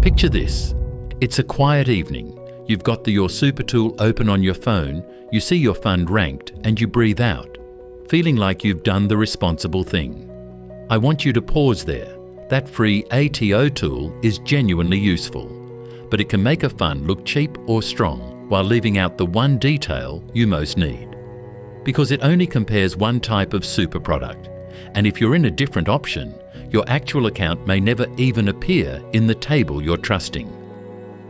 Picture this. It's a quiet evening. You've got the YourSuper tool open on your phone, you see your fund ranked, and you breathe out, feeling like you've done the responsible thing. I want you to pause there. That free ATO tool is genuinely useful, but it can make a fund look cheap or strong while leaving out the one detail you most need. Because it only compares one type of super product, and if you're in a different option, your actual account may never even appear in the table you're trusting.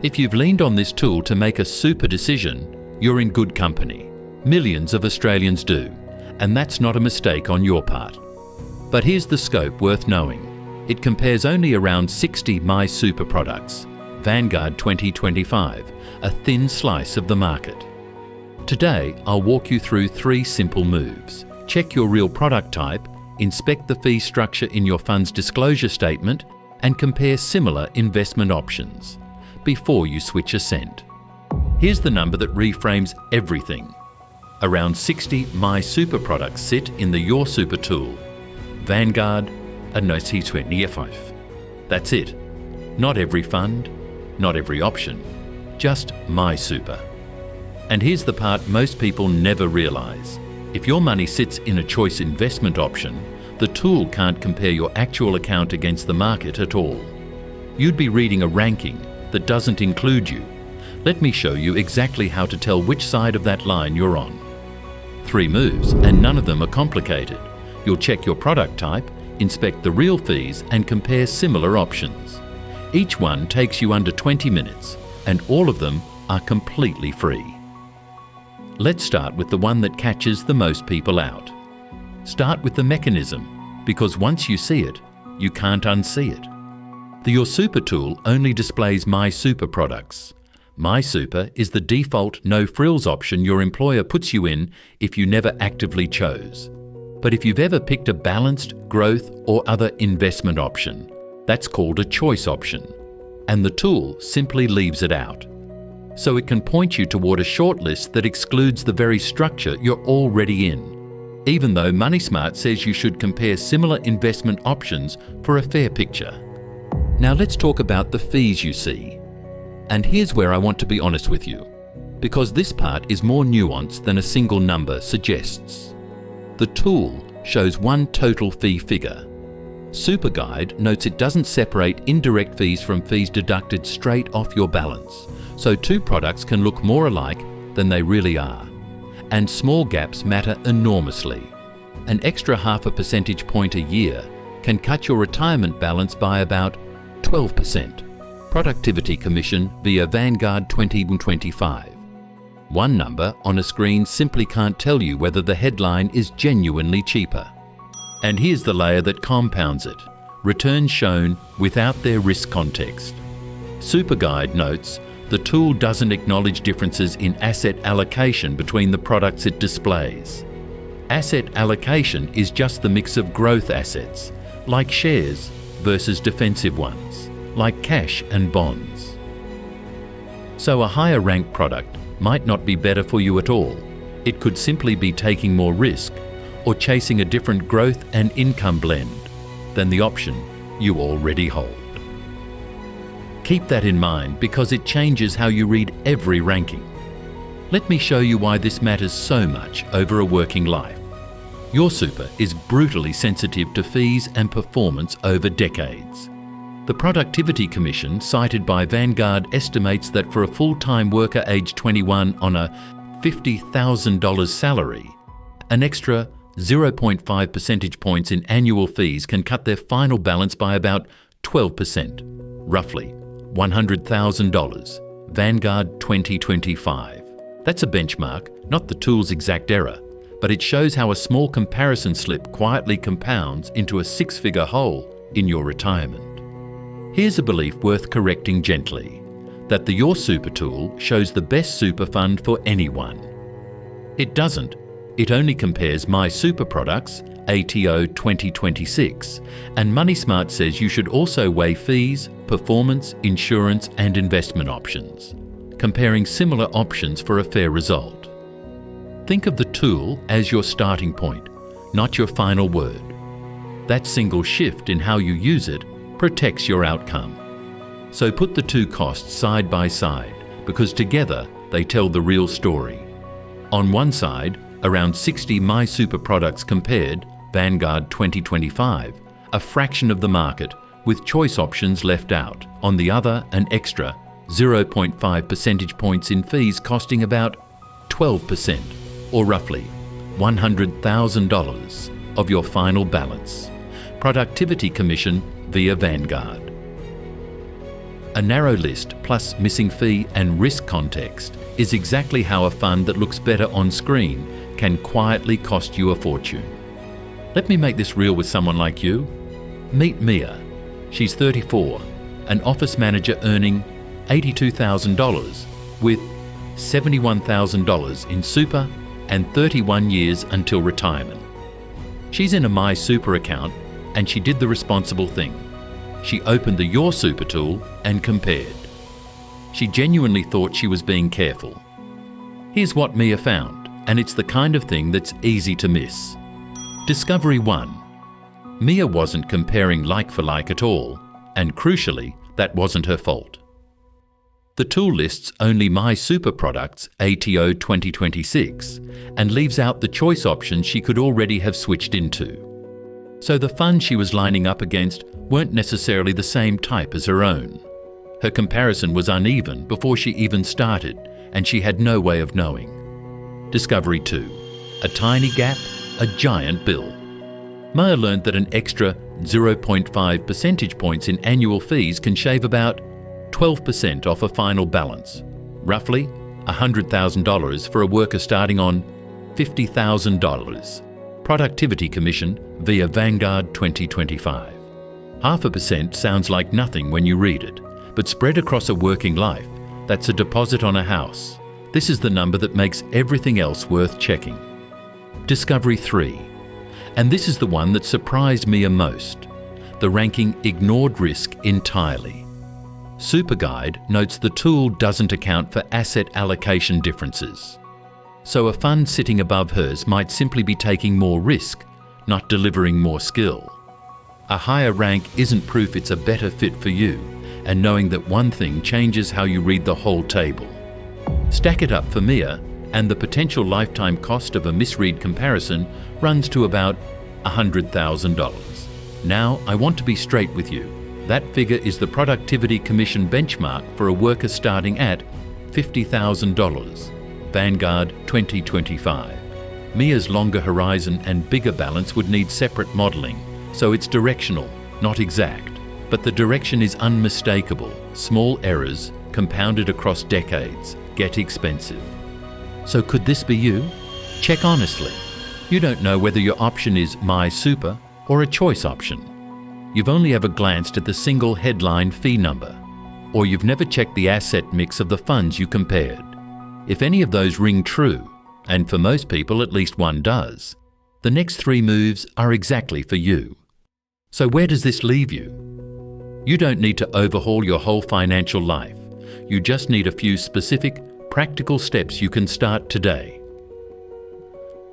If you've leaned on this tool to make a super decision, you're in good company. Millions of Australians do, and that's not a mistake on your part. But here's the scope worth knowing. It compares only around 60 MySuper products, Vanguard 2025, a thin slice of the market. Today, I'll walk you through 3 simple moves. Check your real product type, inspect the fee structure in your fund's disclosure statement, and compare similar investment options before you switch a cent. Here's the number that reframes everything. Around 60 MySuper products sit in the YourSuper tool. Vanguard and 2025. That's it. Not every fund, not every option, just MySuper. And here's the part most people never realise. If your money sits in a choice investment option, the tool can't compare your actual account against the market at all. You'd be reading a ranking that doesn't include you. Let me show you exactly how to tell which side of that line you're on. 3 moves, and none of them are complicated. You'll check your product type, inspect the real fees, and compare similar options. Each one takes you under 20 minutes, and all of them are completely free. Let's start with the one that catches the most people out. Start with the mechanism, because once you see it, you can't unsee it. The YourSuper tool only displays MySuper products. MySuper is the default no-frills option your employer puts you in if you never actively chose. But if you've ever picked a balanced, growth, or other investment option, that's called a choice option, and the tool simply leaves it out. So it can point you toward a shortlist that excludes the very structure you're already in, even though MoneySmart says you should compare similar investment options for a fair picture. Now let's talk about the fees you see. And here's where I want to be honest with you, because this part is more nuanced than a single number suggests. The tool shows one total fee figure. Super Guide notes it doesn't separate indirect fees from fees deducted straight off your balance, so 2 products can look more alike than they really are. And small gaps matter enormously. An extra 0.5 percentage point a year can cut your retirement balance by about 12%. Productivity Commission via Vanguard 2025. One number on a screen simply can't tell you whether the headline is genuinely cheaper. And here's the layer that compounds it. Returns shown without their risk context. Super Guide notes the tool doesn't acknowledge differences in asset allocation between the products it displays. Asset allocation is just the mix of growth assets, like shares, versus defensive ones, like cash and bonds. So a higher ranked product might not be better for you at all. It could simply be taking more risk or chasing a different growth and income blend than the option you already hold. Keep that in mind because it changes how you read every ranking. Let me show you why this matters so much over a working life. YourSuper is brutally sensitive to fees and performance over decades. The Productivity Commission, cited by Vanguard, estimates that for a full-time worker aged 21 on a $50,000 salary, an extra 0.5 percentage points in annual fees can cut their final balance by about 12%, roughly $100,000. Vanguard 2025. That's a benchmark, not the tool's exact error, but it shows how a small comparison slip quietly compounds into a 6-figure hole in your retirement. Here's a belief worth correcting gently, that the YourSuper tool shows the best super fund for anyone. It doesn't. It only compares MySuper products, ATO 2026, and MoneySmart says you should also weigh fees, performance, insurance, and investment options, comparing similar options for a fair result. Think of the tool as your starting point, not your final word. That single shift in how you use it protects your outcome. So put the two costs side by side, because together they tell the real story. On one side, around 60 MySuper products compared, Vanguard 2025, a fraction of the market, with choice options left out. On the other, an extra 0.5 percentage points in fees costing about 12%, or roughly $100,000 of your final balance. Productivity commission via Vanguard. A narrow list plus missing fee and risk context is exactly how a fund that looks better on screen can quietly cost you a fortune. Let me make this real with someone like you. Meet Mia. She's 34, an office manager earning $82,000 with $71,000 in super and 31 years until retirement. She's in a MySuper account and she did the responsible thing. She opened the YourSuper tool and compared. She genuinely thought she was being careful. Here's what Mia found, and it's the kind of thing that's easy to miss. Discovery 1. Mia wasn't comparing like for like at all, and crucially, that wasn't her fault. The tool lists only MySuper products ATO 2026 and leaves out the choice options she could already have switched into. So the funds she was lining up against weren't necessarily the same type as her own. Her comparison was uneven before she even started, and she had no way of knowing. Discovery 2. A tiny gap, a giant bill. Maya learned that an extra 0.5 percentage points in annual fees can shave about 12% off a final balance, roughly $100,000 for a worker starting on $50,000. Productivity commission via Vanguard 2025. 0.5% sounds like nothing when you read it, but spread across a working life, that's a deposit on a house. This is the number that makes everything else worth checking. Discovery 3. And this is the one that surprised Mia most. The ranking ignored risk entirely. Super Guide notes the tool doesn't account for asset allocation differences. So a fund sitting above hers might simply be taking more risk, not delivering more skill. A higher rank isn't proof it's a better fit for you, and knowing that one thing changes how you read the whole table. Stack it up for Mia, and the potential lifetime cost of a misread comparison runs to about $100,000. Now, I want to be straight with you. That figure is the productivity commission benchmark for a worker starting at $50,000. Vanguard 2025. Mia's longer horizon and bigger balance would need separate modelling, so it's directional, not exact. But the direction is unmistakable. Small errors, compounded across decades, get expensive. So could this be you? Check honestly. You don't know whether your option is MySuper or a choice option. You've only ever glanced at the single headline fee number, or you've never checked the asset mix of the funds you compared. If any of those ring true, and for most people at least one does, the next 3 moves are exactly for you. So where does this leave you? You don't need to overhaul your whole financial life. You just need a few specific, practical steps you can start today.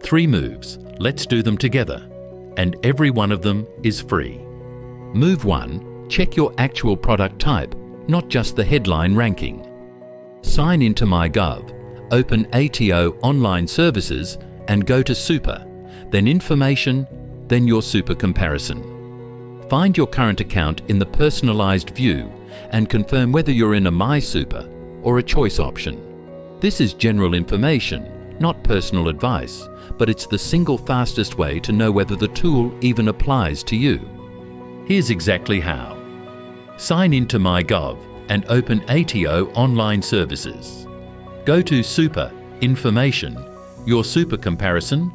3 moves. Let's do them together. And every one of them is free. Move 1. Check your actual product type, not just the headline ranking. Sign into MyGov, open ATO online services and go to Super, then Information, then YourSuper comparison. Find your current account in the personalized view and confirm whether you're in a MySuper or a choice option. This is general information, not personal advice, but it's the single fastest way to know whether the tool even applies to you. Here's exactly how. Sign into MyGov and open ATO online services. Go to Super, Information, YourSuper comparison,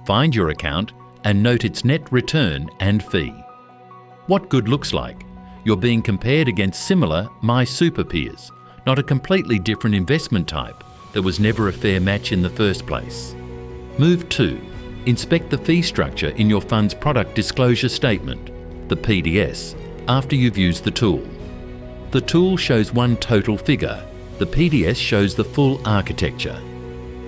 find your account and note its net return and fee. What good looks like? You're being compared against similar MySuper peers, not a completely different investment type that was never a fair match in the first place. Move 2. Inspect the fee structure in your fund's product disclosure statement, the PDS, after you've used the tool. The tool shows one total figure. The PDS shows the full architecture.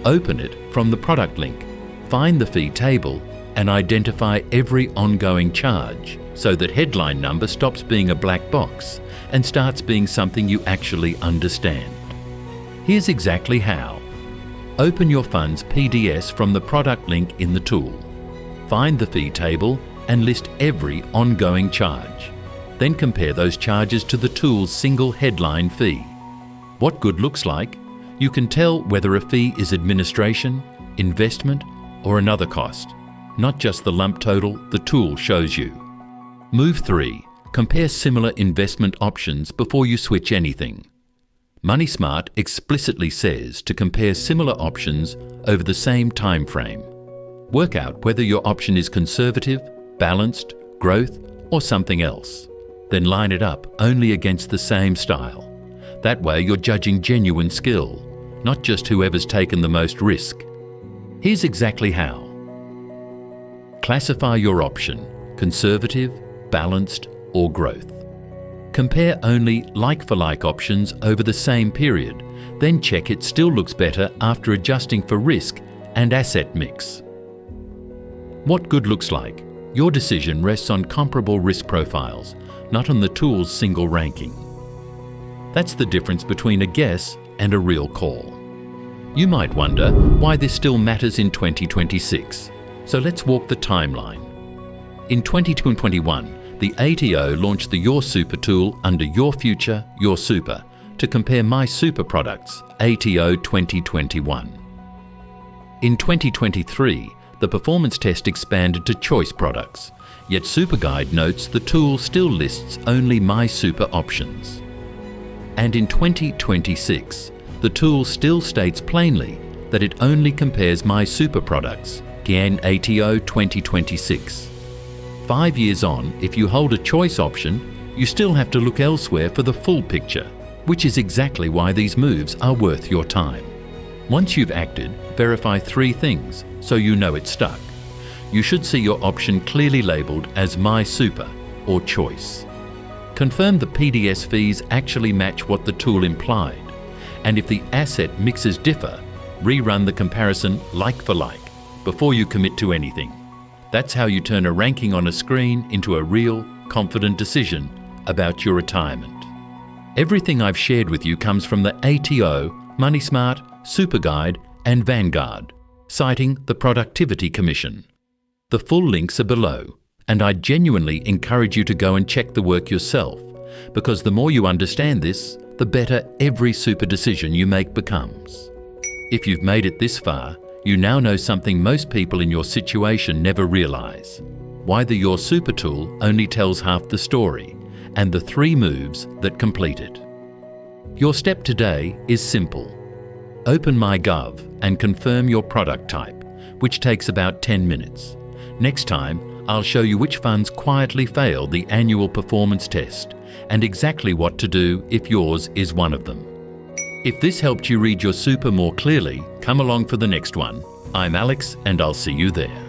Open it from the product link, find the fee table, and identify every ongoing charge, so that headline number stops being a black box and starts being something you actually understand. Here's exactly how. Open your fund's PDS from the product link in the tool. Find the fee table and list every ongoing charge. Then compare those charges to the tool's single headline fee. What good looks like? You can tell whether a fee is administration, investment, or another cost, not just the lump total the tool shows you. Move 3. Compare similar investment options before you switch anything. MoneySmart explicitly says to compare similar options over the same time frame. Work out whether your option is conservative, balanced, growth, or something else. Then line it up only against the same style. That way you're judging genuine skill, not just whoever's taken the most risk. Here's exactly how. Classify your option: conservative, balanced, or growth. Compare only like-for-like options over the same period, then check it still looks better after adjusting for risk and asset mix. What good looks like? Your decision rests on comparable risk profiles, not on the tool's single ranking. That's the difference between a guess and a real call. You might wonder why this still matters in 2026. So let's walk the timeline. In 2021, the ATO launched the YourSuper tool under Your Future, YourSuper to compare MySuper products, ATO 2021. In 2023, the performance test expanded to choice products, yet SuperGuide notes the tool still lists only MySuper options. And in 2026, the tool still states plainly that it only compares MySuper products, again ATO 2026. 5 years on, if you hold a choice option, you still have to look elsewhere for the full picture, which is exactly why these moves are worth your time. Once you've acted, verify 3 things so you know it's stuck. You should see your option clearly labelled as MySuper or choice. Confirm the PDS fees actually match what the tool implied, and if the asset mixes differ, rerun the comparison like for like before you commit to anything. That's how you turn a ranking on a screen into a real, confident decision about your retirement. Everything I've shared with you comes from the ATO, MoneySmart, SuperGuide, and Vanguard, citing the Productivity Commission. The full links are below, and I genuinely encourage you to go and check the work yourself, because the more you understand this, the better every super decision you make becomes. If you've made it this far, you now know something most people in your situation never realize: why the YourSuper tool only tells half the story, and the 3 moves that complete it. Your step today is simple. Open MyGov and confirm your product type, which takes about 10 minutes. Next time, I'll show you which funds quietly fail the annual performance test and exactly what to do if yours is one of them. If this helped you read your super more clearly, come along for the next one. I'm Alex, and I'll see you there.